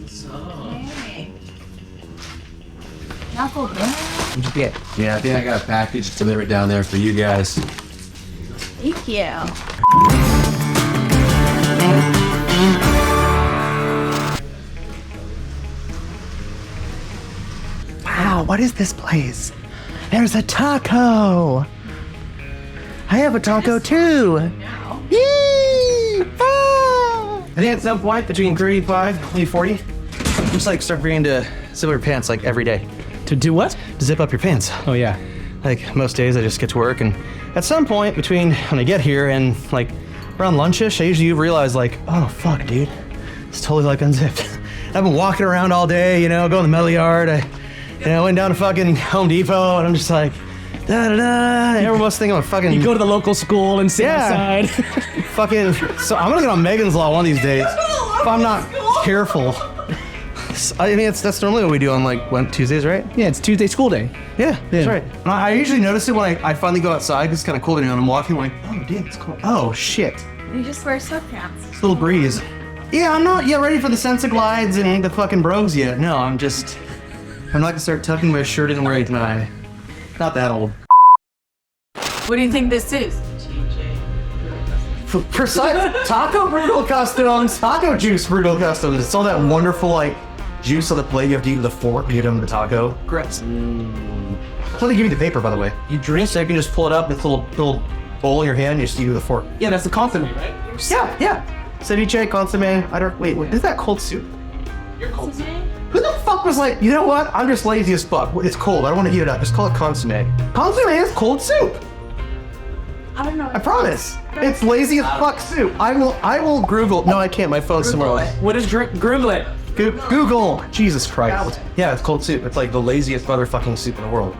Hey. Knuckle down. What'd you get? Yeah, I think I got a package delivered down there for you guys. Thank you. Wow, what is this place? There's a taco. I have a taco too. Yee! Ah! I think at some point between 35 and 40, just like start bringing to zip up your pants like every day. To do what? To zip up your pants. Oh yeah. Like most days I just get to work, and at some point between when I get here and like around lunchish, I usually realize like, oh fuck dude, it's totally like unzipped. I've been walking around all day, you know, going to the metal yard. I went down to fucking Home Depot, and I'm just like, da-da-da. Everyone's thinking I'm a fucking... You go to the local school and sit outside. Fucking... So I'm gonna get on Megan's Law one of these days. If I'm not careful. I mean, that's normally what we do on like Tuesdays, right? Yeah, it's Tuesday school day. Yeah, that's right. And I usually notice it when I finally go outside. It's kind of cool, and I'm walking like, oh damn, it's cold. Oh shit. You just wear sweatpants. It's a little breeze. Yeah, I'm not yet ready for the Sensa Glides and the fucking brogues yet. No, I'm not gonna start tucking my shirt in right now. Not that old. What do you think this is? Precise Taco Brutal Customs, Taco Juice Brutal Customs. It's all that wonderful like juice on the plate you have to eat with a fork to get them the taco. Gross. That's how they give you the paper, by the way. You drink, so you can just pull it up, it's a little bowl in your hand, and you just eat it with a fork. Yeah, that's the consommé, right? Yeah. Ceviche, consommé. Wait, is that cold soup? You're cold. Who the fuck was like, you know what? I'm just lazy as fuck. It's cold. I don't want to heat it up. Just call it consommé. Consommé is cold soup. I don't know. I promise. It's lazy as fuck soup. I will Google. No, I can't. My phone's somewhere else. What is Google it? Google. Jesus Christ. Yeah, it's cold soup. It's like the laziest motherfucking soup in the world.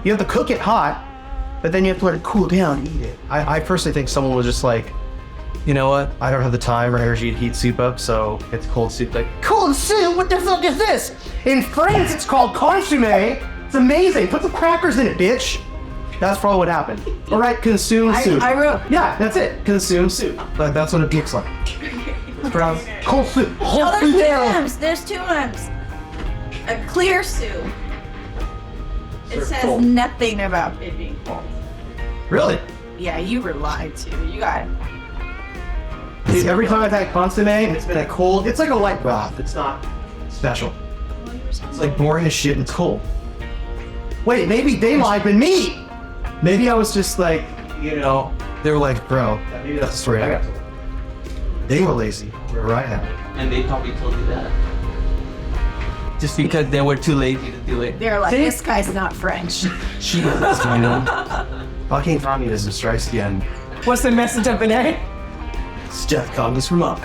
You have to cook it hot, but then you have to let it cool down and eat it. I personally think someone was just like, you know what? I don't have the time or energy to heat soup up, so it's cold soup. Like, cold soup? What the fuck is this? In France, it's called consommé. It's amazing. Put some crackers in it, bitch. That's probably what happened. All right, consume soup. I wrote. Yeah, that's it. Consume soup. Like, that's what it looks like. Cold soup. Oh, there's two M's. There's two M's. A clear soup. It says cold. nothing about it being cold. Really? Yeah, you were lied to. You got. Dude, every time I've had consommé, it's been a cold. It's like a light broth. It's not special. It's like boring as shit and it's cold. Wait, maybe they lied to me. Maybe I was just like, you know, they were like, bro, maybe that's the story I got told. They were lazy, where I am. And they probably told you that. Just because they were too lazy to do it. They're like, this guy's not French. She was, you know. Fucking communism strikes again. What's the message of the day? It's Jeff Coggins from Up.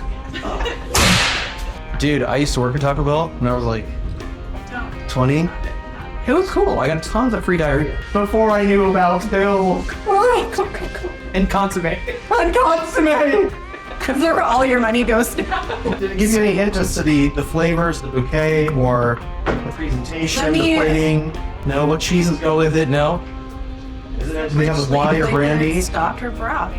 Dude, I used to work at Taco Bell when I was like 20. It was cool. I got tons of free diarrhea. Before I knew about milk. And consommé. And consommé! Because where all your money goes to. Did it give you any hint as to the flavors, the bouquet, or the presentation, the plating? No? What cheeses go with it? No? Is it anything else? Wine or brandy? Dr. Brock.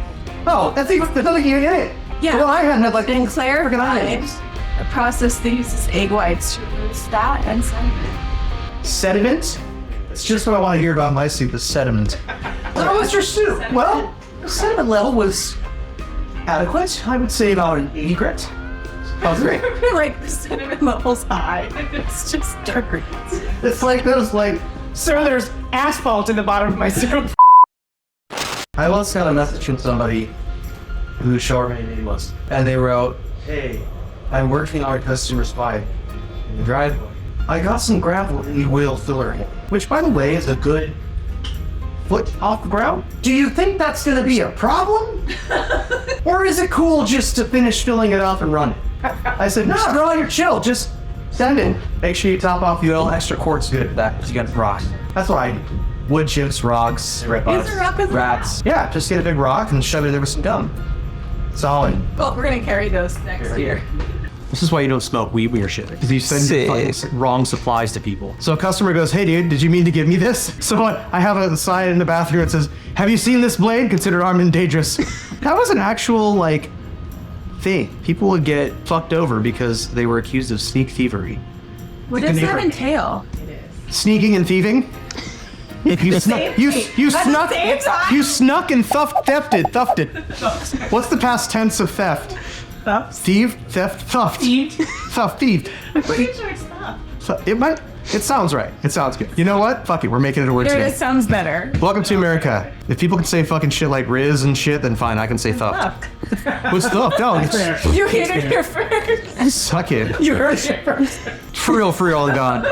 Oh, that's even, there's nothing in it. Yeah. Well, I had like Been clarified. onions. A process that uses egg whites to reduce fat and sediment. Sediment? It's just what I want to hear about my soup is sediment. How was your soup? Well, the sediment level was adequate. I would say about an 80 grit. That was great. I feel like the sediment level's high. It's just dirt. It's like those like... Sir, there's asphalt in the bottom of my soup. I once got a message from somebody whose short name was, and they wrote, hey, I'm working on a customer's pipe in the driveway. I got some gravel in the oil filler, which by the way is a good foot off the ground. Do you think that's gonna be a problem? Or is it cool just to finish filling it up and run it? I said, no, bro, you're chill, just send it. Make sure you top off the oil, extra quart's good at that, because you got rocks. That's what I do. Wood chips, rocks, rats. Yeah, just get a big rock and shove it in there with some gum. Solid. Well, we're gonna carry those next year. This is why you don't smoke weed when you're shipping, because you send fucking wrong supplies to people. So a customer goes, hey dude, did you mean to give me this? So I have a sign in the bathroom that says, have you seen this blade? Considered armed and dangerous. That was an actual like thing. People would get fucked over because they were accused of sneak thievery. What does that entail? Sneaking and thieving? You snuck and thefted. What's the past tense of theft? Thief, theft, thuffed. Thuff, thieved. Pretty sure it's not. It sounds right. It sounds good. You know what? Fuck it. We're making it a word There, today. it sounds better. Welcome to America. If people can say fucking shit like Riz and shit, then fine, I can say thuffed. What's thuffed? No, You hit it here first. suck it. You heard it first. For real, God.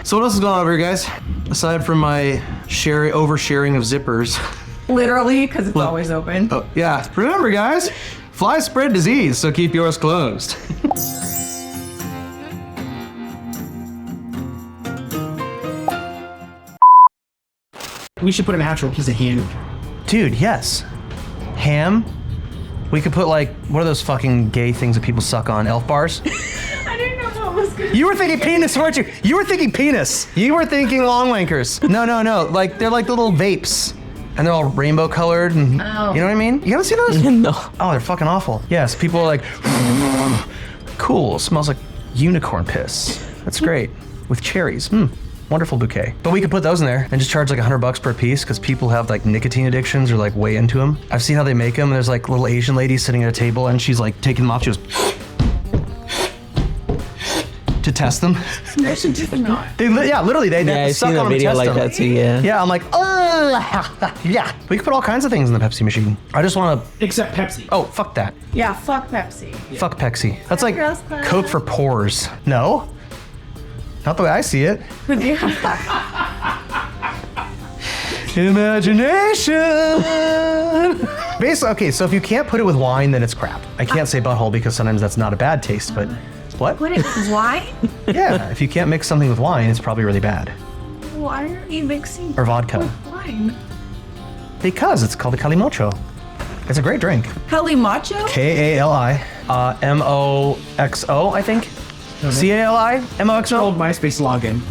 So what else is going on over here, guys? Aside from my oversharing of zippers. Literally, because it's always open. Oh, yeah. Remember, guys, flies spread disease, so keep yours closed. We should put an actual piece of ham. Dude, yes. Ham. We could put like, what are those fucking gay things that people suck on? Elf bars? I didn't know what was good. You were thinking penis, weren't you? You were thinking penis. You were thinking long wankers. No. Like, they're like little vapes. And they're all rainbow colored and, you know what I mean? You haven't seen those? No. Oh, they're fucking awful. Yes, people are like, cool, smells like unicorn piss. That's great. With cherries. Wonderful bouquet. But we could put those in there and just charge like $100 per piece because people have like nicotine addictions or like way into them. I've seen how they make them. And there's like little Asian lady sitting at a table and she's like taking them off. She goes to test them. Literally they Yeah, I've suck seen a on them, video test like them. that too, yeah. Yeah, I'm like, yeah. We could put all kinds of things in the Pepsi machine. I just want to. Except Pepsi. Oh, fuck that. Yeah, fuck Pepsi. Fuck Pepsi. That's like Girls Club. Coke for pores. No. Not the way I see it. Imagination. Basically, okay, so if you can't put it with wine, then it's crap. I can't say butthole because sometimes that's not a bad taste, but what? Put it with wine? Yeah, if you can't mix something with wine, it's probably really bad. Why are you mixing Or vodka. wine? Because it's called a calimocho. It's a great drink. Calimacho? Kali Moxo, I think. CALI Old MySpace login.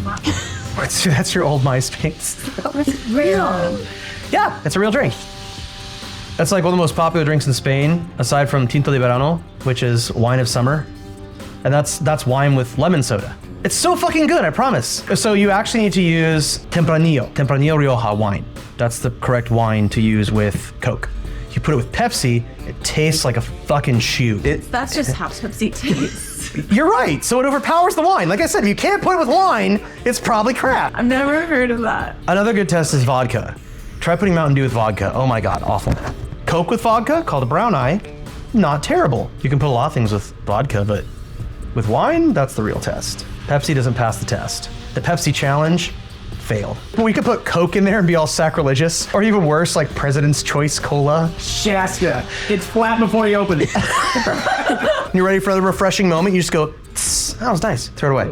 That's your old MySpace. Real. Yeah, it's a real drink. That's like one of the most popular drinks in Spain, aside from Tinto de Verano, which is wine of summer. And that's wine with lemon soda. It's so fucking good, I promise. So you actually need to use Tempranillo Rioja wine. That's the correct wine to use with Coke. You put it with Pepsi, it tastes like a fucking shoe. That's just how Pepsi tastes. You're right, so it overpowers the wine. Like I said, if you can't put it with wine, it's probably crap. I've never heard of that. Another good test is vodka. Try putting Mountain Dew with vodka. Oh my God, awful. Coke with vodka, called a brown eye, not terrible. You can put a lot of things with vodka, but with wine, that's the real test. Pepsi doesn't pass the test. The Pepsi challenge failed. But we could put Coke in there and be all sacrilegious. Or even worse, like President's Choice Cola. Shasta. It's flat before you open it. You're ready for the refreshing moment, you just go, "Tss, that was nice, throw it away."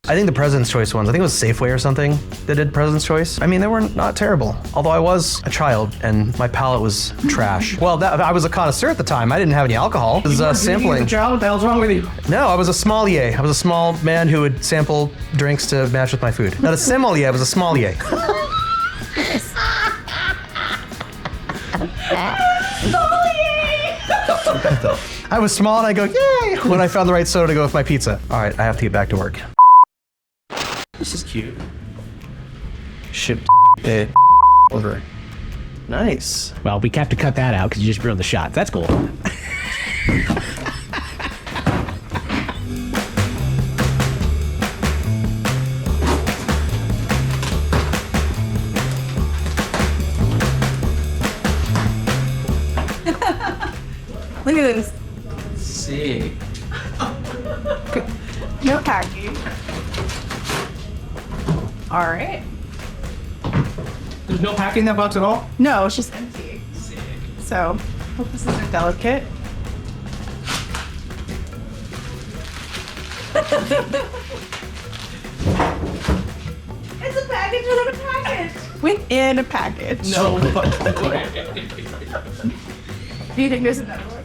I think the President's Choice ones, I think it was Safeway or something that did President's Choice. I mean, they were not terrible. Although I was a child and my palate was trash. Well, I was a connoisseur at the time. I didn't have any alcohol. It was sampling. Child, what the hell's wrong with you? No, I was a sommelier. I was a small man who would sample drinks to match with my food. Not a sommelier, I was a sommelier. I was small and I go, yay, when I found the right soda to go with my pizza. All right, I have to get back to work. This is cute. Shipped over. Nice. Well, we have to cut that out because you just ruined the shot. That's cool. Look at this. See. No packing. All right. There's no packing in that box at all? No, it's just empty. So, hope this isn't delicate. It's a package within a package. Within a package. No. Do you think there's another one?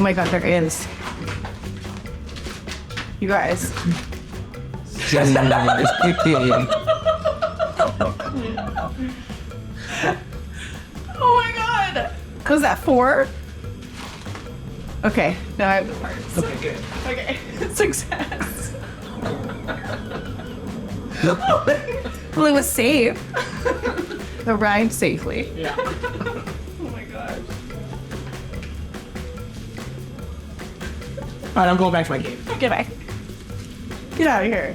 my god, there is. You guys. Oh my god. Was that 4? Okay, now I have the parts. Okay, good. Okay, success. Well, it was safe. Arrived safely. Yeah. Oh my gosh. All right, I'm going back to my game. Get back. Get out of here.